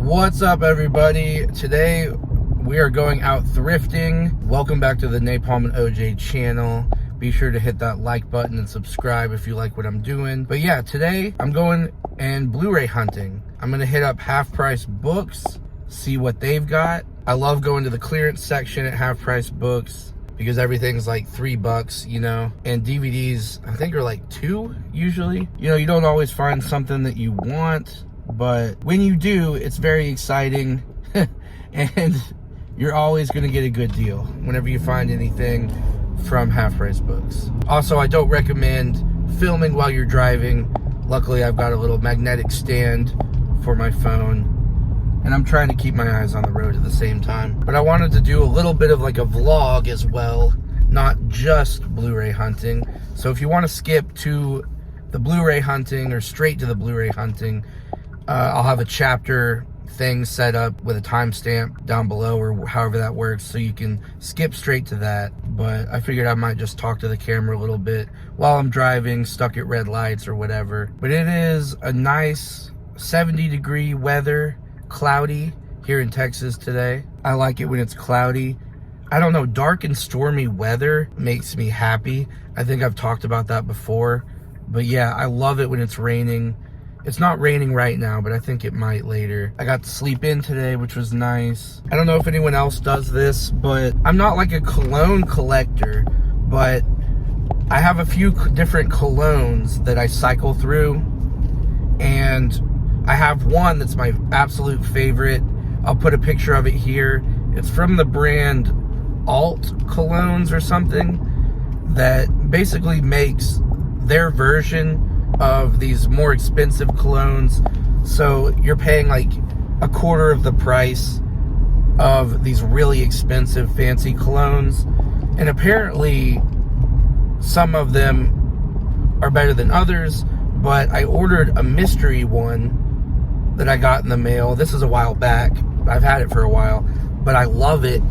What's up, everybody? Today we are going out thrifting. Welcome back to the Napalm and OJ channel. Be sure to hit that like button and subscribe if you like what I'm doing. But yeah, today I'm going and Blu-ray hunting. I'm gonna hit up Half Price Books, see what they've got. I love going to the clearance section at Half Price Books because everything's like $3, you know, and DVDs I think are like $2 usually. You know, you don't always find something that you want, but when you do, it's very exciting and you're always going to get a good deal whenever you find anything from Half Price Books. Also, I don't recommend filming while you're driving. Luckily, I've got a little magnetic stand for my phone, and I'm trying to keep my eyes on the road at the same time. But I wanted to do a little bit of like a vlog as well, not just Blu-ray hunting. So if you want to skip to the Blu-ray hunting or straight to the Blu-ray hunting, I'll have a chapter thing set up with a timestamp down below, or however that works, so you can skip straight to that. But I figured I might just talk to the camera a little bit while I'm driving, stuck at red lights or whatever. But it is a nice 70-degree weather, cloudy here in Texas today. I like it when it's cloudy. I don't know, dark and stormy weather makes me happy. I think I've talked about that before. But yeah, I love it when it's raining. It's not raining right now, but I think it might later. I got to sleep in today, which was nice. I don't know if anyone else does this, but I'm not like a cologne collector, but I have a few different colognes that I cycle through, and I have one that's my absolute favorite. I'll put a picture of it here. It's from the brand Alt Colognes or something that basically makes their version of these more expensive colognes. So you're paying like a quarter of the price of these really expensive fancy colognes. And apparently some of them are better than others, but I ordered a mystery one that I got in the mail. This is a while back. I've had it for a while, but I love it.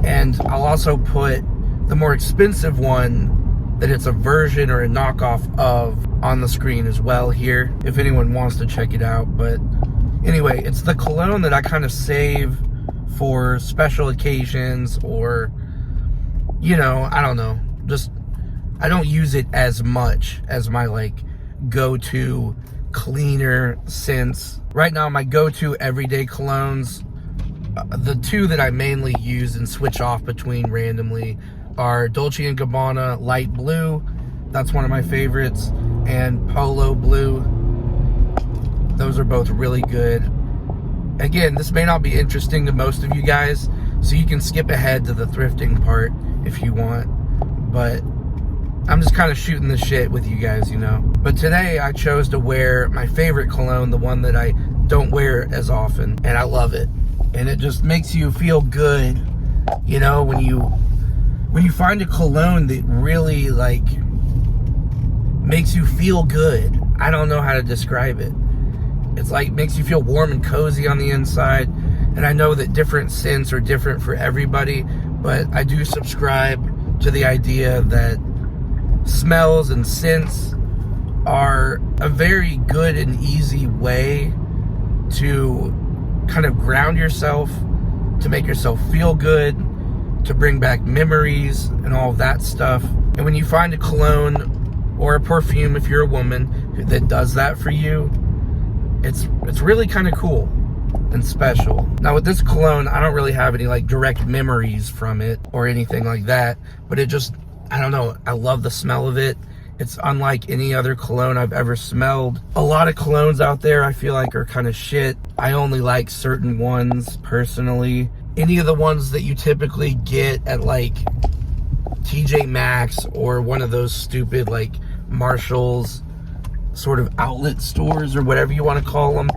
And I'll also put the more expensive one that it's a version or a knockoff of on the screen as well here, if anyone wants to check it out. But anyway, it's the cologne that I kind of save for special occasions, or, you know, I don't know, just I don't use it as much as my like go-to cleaner scents. Right now, my go-to everyday colognes, the two that I mainly use and switch off between randomly, are Dolce & Gabbana Light Blue. That's one of my favorites. And Polo Blue. Those are both really good. Again, this may not be interesting to most of you guys, so you can skip ahead to the thrifting part if you want. But I'm just kind of shooting the shit with you guys, you know. But today I chose to wear my favorite cologne, the one that I don't wear as often, and I love it. And it just makes you feel good, you know, when you find a cologne that really like makes you feel good. I don't know how to describe it. It's like makes you feel warm and cozy on the inside. And I know that different scents are different for everybody, but I do subscribe to the idea that smells and scents are a very good and easy way to kind of ground yourself, to make yourself feel good, to bring back memories and all of that stuff. And when you find a cologne or a perfume, if you're a woman, that does that for you, it's really kind of cool and special. Now with this cologne, I don't really have any like direct memories from it or anything like that, but it just, I don't know, I love the smell of it. It's unlike any other cologne I've ever smelled. A lot of colognes out there I feel like are kind of shit. I only like certain ones personally. Any of the ones that you typically get at like TJ Maxx or one of those stupid like Marshalls sort of outlet stores or whatever you want to call them,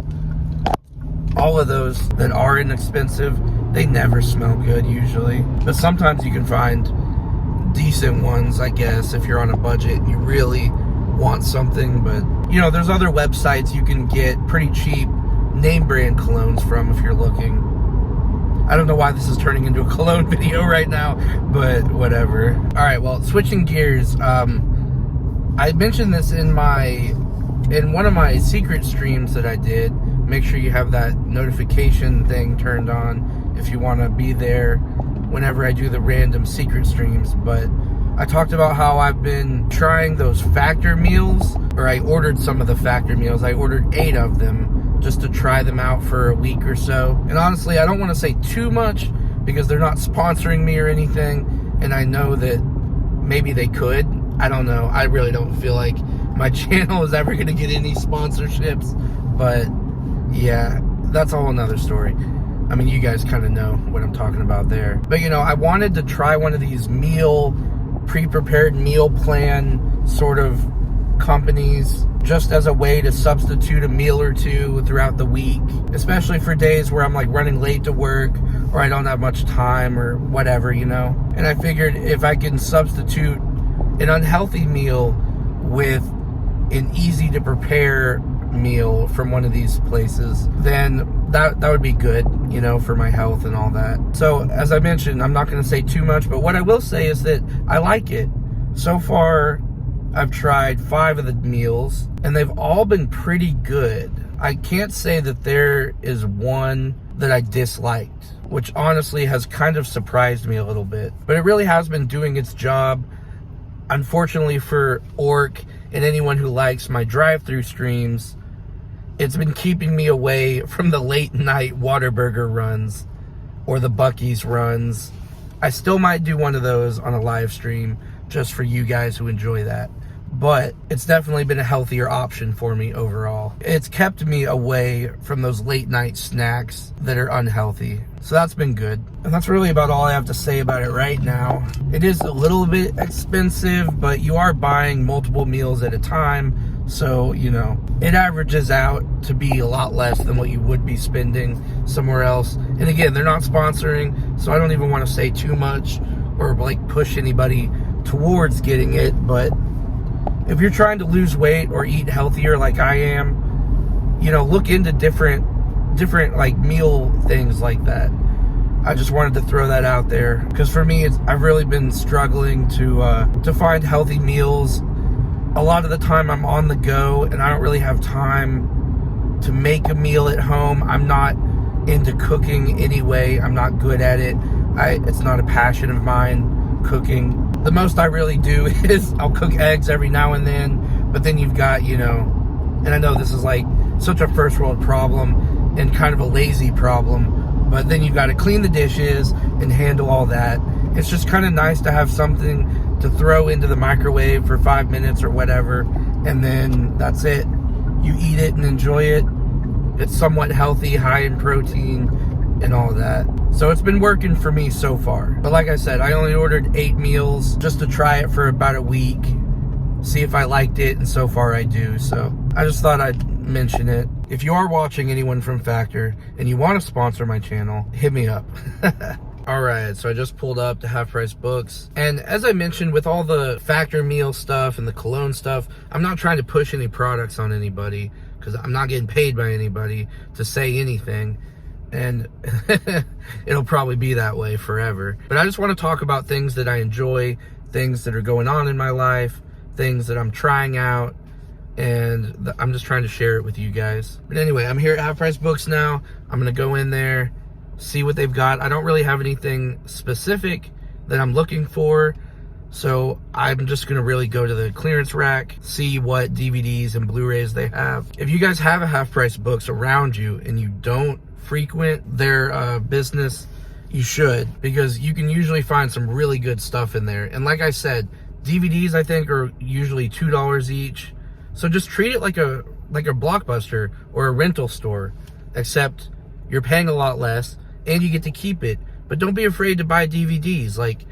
all of those that are inexpensive, they never smell good usually. But sometimes you can find decent ones, I guess, if you're on a budget and you really want something. But you know, there's other websites you can get pretty cheap name brand colognes from if you're looking. I don't know why this is turning into a cologne video right now, but whatever. All right, well, switching gears, I mentioned this in one of my secret streams that I did. make sure you have that notification thing turned on if you want to be there whenever I do the random secret streams. But I talked about how I've been trying those factor meals, or I ordered some of the factor meals. I ordered 8 of them just to try them out for a week or so. And honestly, I don't want to say too much because they're not sponsoring me or anything, and I know that maybe they could. I don't know. I really don't feel like my channel is ever going to get any sponsorships, but yeah, that's a whole nother story. I mean, you guys kind of know what I'm talking about there. But you know, I wanted to try one of these pre-prepared meal plan sort of companies, just as a way to substitute a meal or two throughout the week, especially for days where I'm like running late to work or I don't have much time or whatever, you know. And I figured if I can substitute an unhealthy meal with an easy to prepare meal from one of these places, then that would be good, you know, for my health and all that. So as I mentioned, I'm not going to say too much, but what I will say is that I like it. So far, I've tried 5 of the meals, and they've all been pretty good. I can't say that there is one that I disliked, which honestly has kind of surprised me a little bit. But it really has been doing its job. Unfortunately for Orc and anyone who likes my drive-through streams, it's been keeping me away from the late night Whataburger runs or the Buc-ee's runs. I still might do one of those on a live stream just for you guys who enjoy that. But it's definitely been a healthier option for me overall. It's kept me away from those late night snacks that are unhealthy. So that's been good. And that's really about all I have to say about it right now. It is a little bit expensive, but you are buying multiple meals at a time. So, you know, it averages out to be a lot less than what you would be spending somewhere else. And again, they're not sponsoring, so I don't even want to say too much or like push anybody towards getting it. But if you're trying to lose weight or eat healthier like I am, you know, look into different like meal things like that. I just wanted to throw that out there because for me, I've really been struggling to find healthy meals. A lot of the time I'm on the go and I don't really have time to make a meal at home. I'm not into cooking anyway. I'm not good at it. It's not a passion of mine, cooking. The most I really do is I'll cook eggs every now and then, but then you've got, you know, and I know this is like such a first world problem and kind of a lazy problem, but then you've got to clean the dishes and handle all that. It's just kind of nice to have something to throw into the microwave for 5 minutes or whatever, and then that's it. You eat it and enjoy it. It's somewhat healthy, high in protein and all that. So it's been working for me so far. But like I said, I only ordered 8 meals just to try it for about a week, see if I liked it, and so far I do. So I just thought I'd mention it. If you are watching, anyone from Factor, and you want to sponsor my channel, hit me up. Alright, so I just pulled up to Half Price Books, and as I mentioned, with all the Factor meal stuff and the Cologne stuff, I'm not trying to push any products on anybody, because I'm not getting paid by anybody to say anything, and it'll probably be that way forever. But I just want to talk about things that I enjoy, things that are going on in my life, things that I'm trying out, and I'm just trying to share it with you guys. But anyway, I'm here at Half Price Books now. I'm going to go in there, see what they've got. I don't really have anything specific that I'm looking for, so I'm just gonna really go to the clearance rack, see what DVDs and Blu-rays they have. If you guys have a Half Price Books around you and you don't frequent their business, you should, because you can usually find some really good stuff in there. And like I said, DVDs I think are usually $2 each, so just treat it like a Blockbuster or a rental store, except you're paying a lot less and you get to keep it. But don't be afraid to buy DVDs. Like,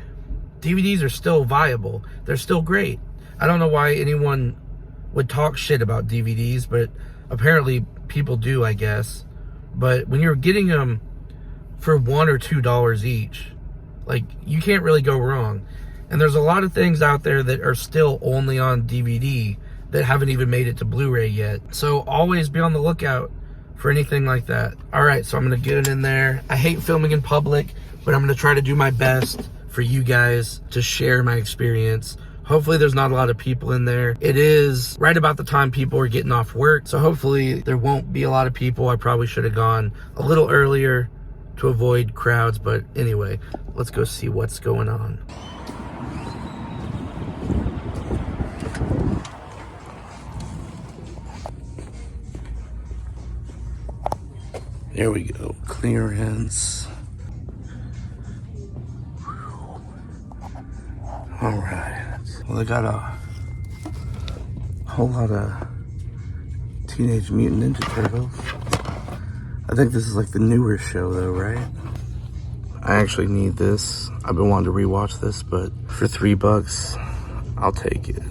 DVDs are still viable. They're still great. I don't know why anyone would talk shit about DVDs, but apparently people do, I guess. But when you're getting them for $1 or $2 each, like, you can't really go wrong. And there's a lot of things out there that are still only on DVD that haven't even made it to Blu-ray yet. So always be on the lookout for anything like that. All right, so I'm gonna get it in there. I hate filming in public, but I'm gonna try to do my best for you guys to share my experience Hopefully there's not a lot of people in there. It is right about the time people are getting off work, so hopefully there won't be a lot of people. I probably should have gone a little earlier to avoid crowds, but anyway, let's go see what's going on. There we go, clearance. All right. Well, they got a whole lot of Teenage Mutant Ninja Turtles. I think this is like the newer show though, right? I actually need this. I've been wanting to rewatch this, but for $3, I'll take it.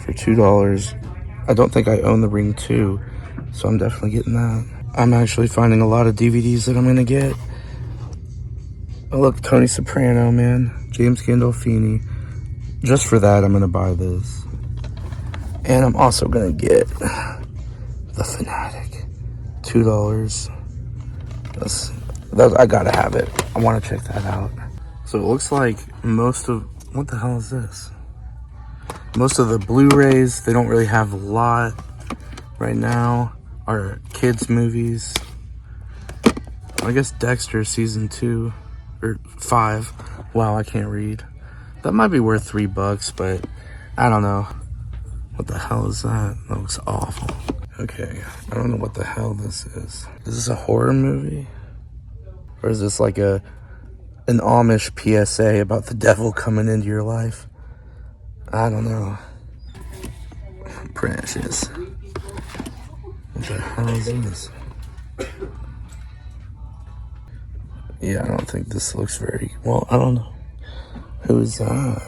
For $2, I don't think I own The Ring 2, so I'm definitely getting that. I'm actually finding a lot of DVDs that I'm gonna get. Oh look, Tony Soprano, man. James Gandolfini. Just for that, I'm gonna buy this. And I'm also gonna get The Fanatic. $2. I gotta have it. I wanna check that out. So it looks like most of, what the hell is this? Most of the Blu-rays, they don't really have a lot right now, are kids movies. I guess Dexter season 2 or 5. Wow, I can't read. That might be worth $3, but I don't know. What the hell is that? That looks awful. Okay, I don't know what the hell this is. Is this a horror movie? Or is this like an Amish PSA about the devil coming into your life? I don't know. Precious. What the hell is this? Yeah, I don't think this looks very well. I don't know. Who is that?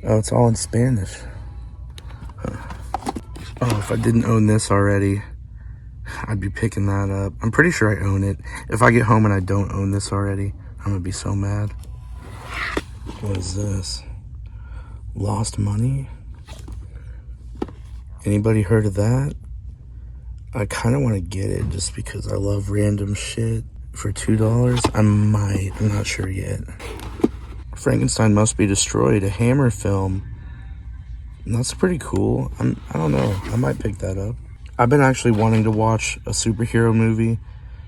Oh, it's all in Spanish. Huh. Oh, if I didn't own this already, I'd be picking that up. I'm pretty sure I own it. If I get home and I don't own this already, I'm gonna be so mad. What is this? Lost Money? Anybody heard of that? I kind of want to get it just because I love random shit. For $2, I might. I'm not sure yet. Frankenstein Must Be Destroyed, a Hammer film. And that's pretty cool. I don't know. I might pick that up. I've been actually wanting to watch a superhero movie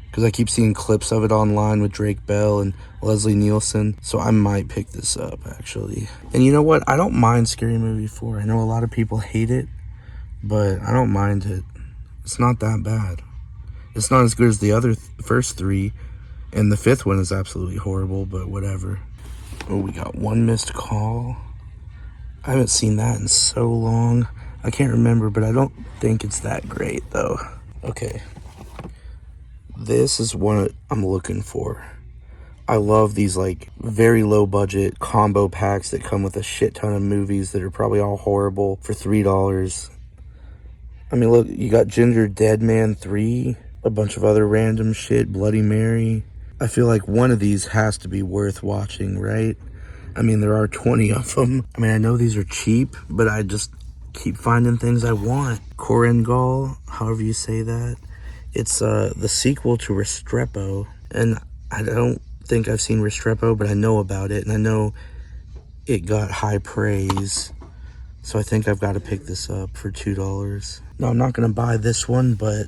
because I keep seeing clips of it online with Drake Bell and Leslie Nielsen. So I might pick this up, actually. And you know what? I don't mind Scary Movie 4. I know a lot of people hate it, but I don't mind it. It's not that bad. It's not as good as the other first 3, and the 5th one is absolutely horrible, but whatever. Oh, we got One Missed Call. I haven't seen that in so long. I can't remember, but I don't think it's that great, though. Okay. This is what I'm looking for. I love these, like, very low-budget combo packs that come with a shit ton of movies that are probably all horrible for $3. I mean, look, you got Ginger Dead Man 3, a bunch of other random shit, Bloody Mary. I feel like one of these has to be worth watching, right? I mean, there are 20 of them. I mean, I know these are cheap, but I just keep finding things I want. Korengal, however you say that. It's the sequel to Restrepo, and I don't think I've seen Restrepo, but I know about it, and I know it got high praise. So I think I've got to pick this up for $2. No, I'm not going to buy this one, but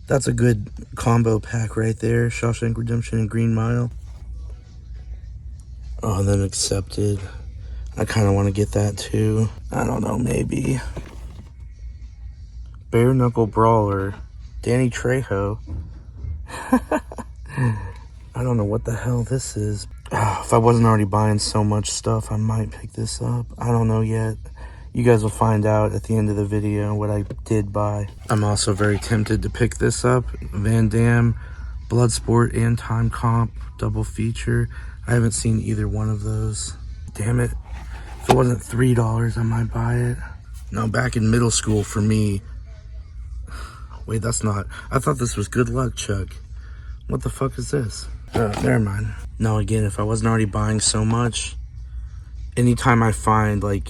that's a good combo pack right there. Shawshank Redemption and Green Mile. Oh, and then Accepted. I kind of want to get that too. I don't know, maybe. Bare Knuckle Brawler. Danny Trejo. I don't know what the hell this is. If I wasn't already buying so much stuff, I might pick this up. I don't know yet. You guys will find out at the end of the video what I did buy. I'm also very tempted to pick this up. Van Damme, Bloodsport, and Time Comp double feature. I haven't seen either one of those. Damn it. If it wasn't $3, I might buy it. No, back in middle school for me. Wait, that's not. I thought this was Good Luck Chuck. What the fuck is this? Never mind. No, again, if I wasn't already buying so much, anytime I find, like,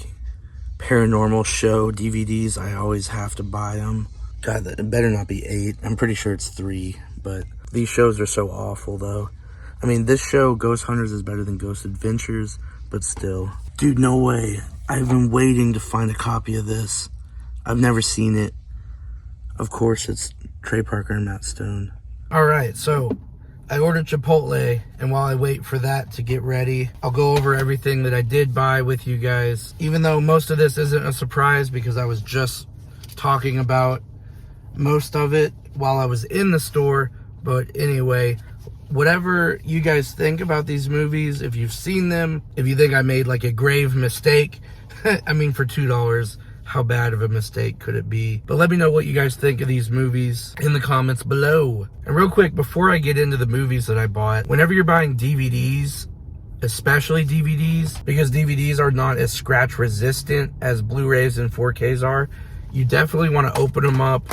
paranormal show DVDs, I always have to buy them. God, it better not be 8. I'm pretty sure it's 3, but these shows are so awful, though. I mean, this show, Ghost Hunters, is better than Ghost Adventures, but still. Dude, no way. I've been waiting to find a copy of this. I've never seen it. Of course, it's Trey Parker and Matt Stone. All right, so I ordered Chipotle, and while I wait for that to get ready, I'll go over everything that I did buy with you guys. Even though most of this isn't a surprise because I was just talking about most of it while I was in the store. But anyway, whatever you guys think about these movies, if you've seen them, if you think I made like a grave mistake, I mean, for $2, how bad of a mistake could it be? But let me know what you guys think of these movies in the comments below. And real quick, before I get into the movies that I bought, whenever you're buying DVDs, especially DVDs, because DVDs are not as scratch resistant as Blu-rays and 4Ks are, you definitely want to open them up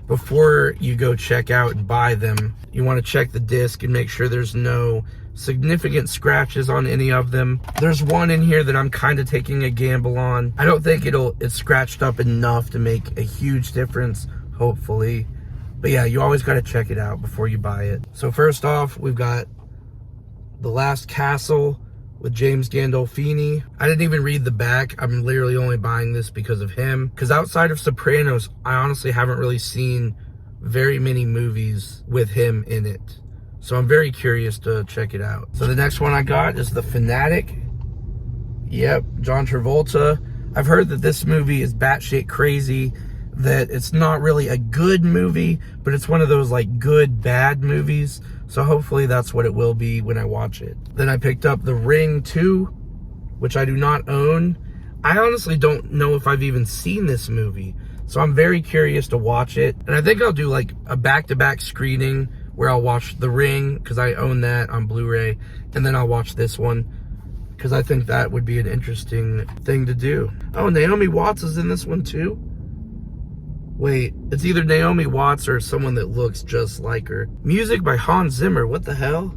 before you go check out and buy them. You want to check the disc and make sure there's no significant scratches on any of them. There's one in here that I'm kind of taking a gamble on. I don't think it's scratched up enough to make a huge difference, hopefully. But yeah, you always got to check it out before you buy it. So first off, we've got The Last Castle with James Gandolfini. I didn't even read the back. I'm literally only buying this because of him. Because outside of Sopranos, I honestly haven't really seen very many movies with him in it. So I'm very curious to check it out. So the next one I got is The Fanatic. Yep, John Travolta. I've heard that this movie is batshit crazy, that it's not really a good movie, but it's one of those like good, bad movies. So hopefully that's what it will be when I watch it. Then I picked up The Ring 2, which I do not own. I honestly don't know if I've even seen this movie. So I'm very curious to watch it. And I think I'll do like a back-to-back screening where I'll watch The Ring, because I own that on Blu-ray. And then I'll watch this one, because I think that would be an interesting thing to do. Oh, Naomi Watts is in this one too? Wait, it's either Naomi Watts or someone that looks just like her. Music by Hans Zimmer, what the hell?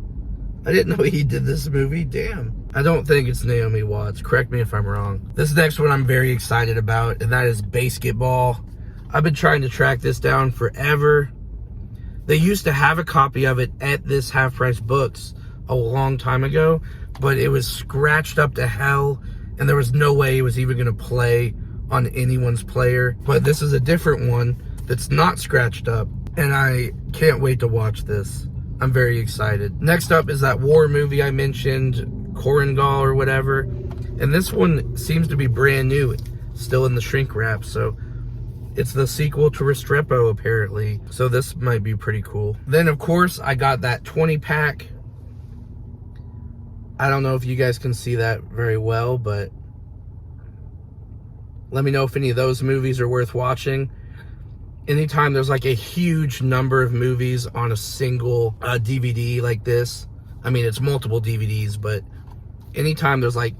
I didn't know he did this movie, damn. I don't think it's Naomi Watts, correct me if I'm wrong. This next one I'm very excited about, and that is Basketball. I've been trying to track this down forever. They used to have a copy of it at this Half Price Books a long time ago, but it was scratched up to hell, and there was no way it was even gonna play on anyone's player. But this is a different one that's not scratched up, and I can't wait to watch this. I'm very excited. Next up is that war movie I mentioned, Korengal or whatever, and this one seems to be brand new, still in the shrink wrap. So it's the sequel to Restrepo apparently, so this might be pretty cool. Then of course I got that 20-pack. I don't know if you guys can see that very well, but let me know if any of those movies are worth watching. Anytime there's like a huge number of movies on a single DVD like this, I mean, it's multiple DVDs, but anytime there's like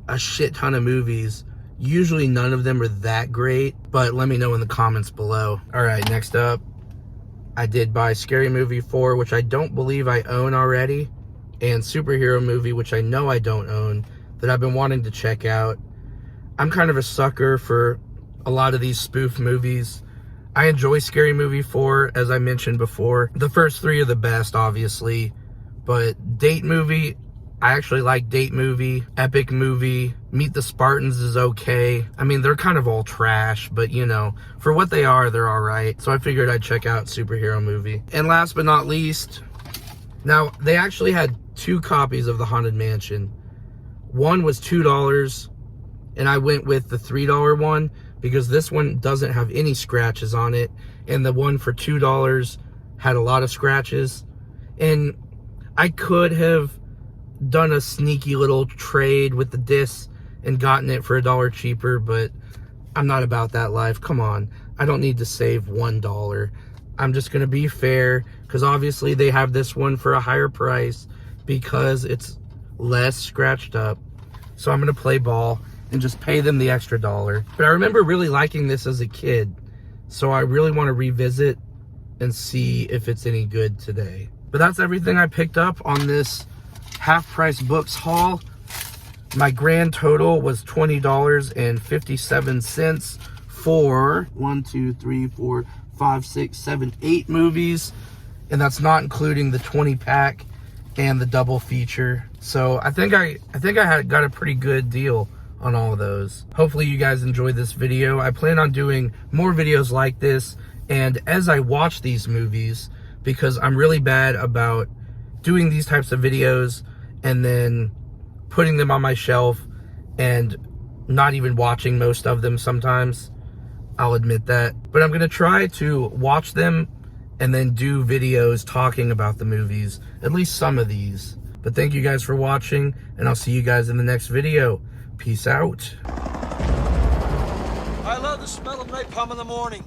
a shit ton of movies, usually none of them are that great, but let me know in the comments below. All right, next up, I did buy Scary Movie 4, which I don't believe I own already, and Superhero Movie, which I know I don't own, that I've been wanting to check out. I'm kind of a sucker for a lot of these spoof movies. I enjoy Scary Movie 4, as I mentioned before. The first three are the best, obviously, but Date Movie, I actually like Date Movie. Epic Movie, Meet the Spartans is okay. I mean, they're kind of all trash, but you know, for what they are, they're all right. So I figured I'd check out Superhero Movie. And last but not least, now they actually had 2 copies of The Haunted Mansion. One was $2, and I went with the $3 one because this one doesn't have any scratches on it, and the one for $2 had a lot of scratches. And I could have done a sneaky little trade with the discs and gotten it for $1 cheaper, but I'm not about that life. Come on, I don't need to save $1. I'm just gonna be fair, because obviously they have this one for a higher price because it's less scratched up. So I'm gonna play ball and just pay them the extra $1. But I remember really liking this as a kid, so I really want to revisit and see if it's any good today. But that's everything I picked up on this Half Price Books haul. My grand total was $20.57 for 1, 2, 3, 4, 5, 6, 7, 8 movies, and that's not including the 20-pack and the double feature. So I think I got a pretty good deal on all of those. Hopefully you guys enjoyed this video. I plan on doing more videos like this, and as I watch these movies, because I'm really bad about doing these types of videos and then putting them on my shelf and not even watching most of them sometimes. I'll admit that. But I'm gonna try to watch them and then do videos talking about the movies, at least some of these. But thank you guys for watching, and I'll see you guys in the next video. Peace out. I love the smell of napalm in the morning.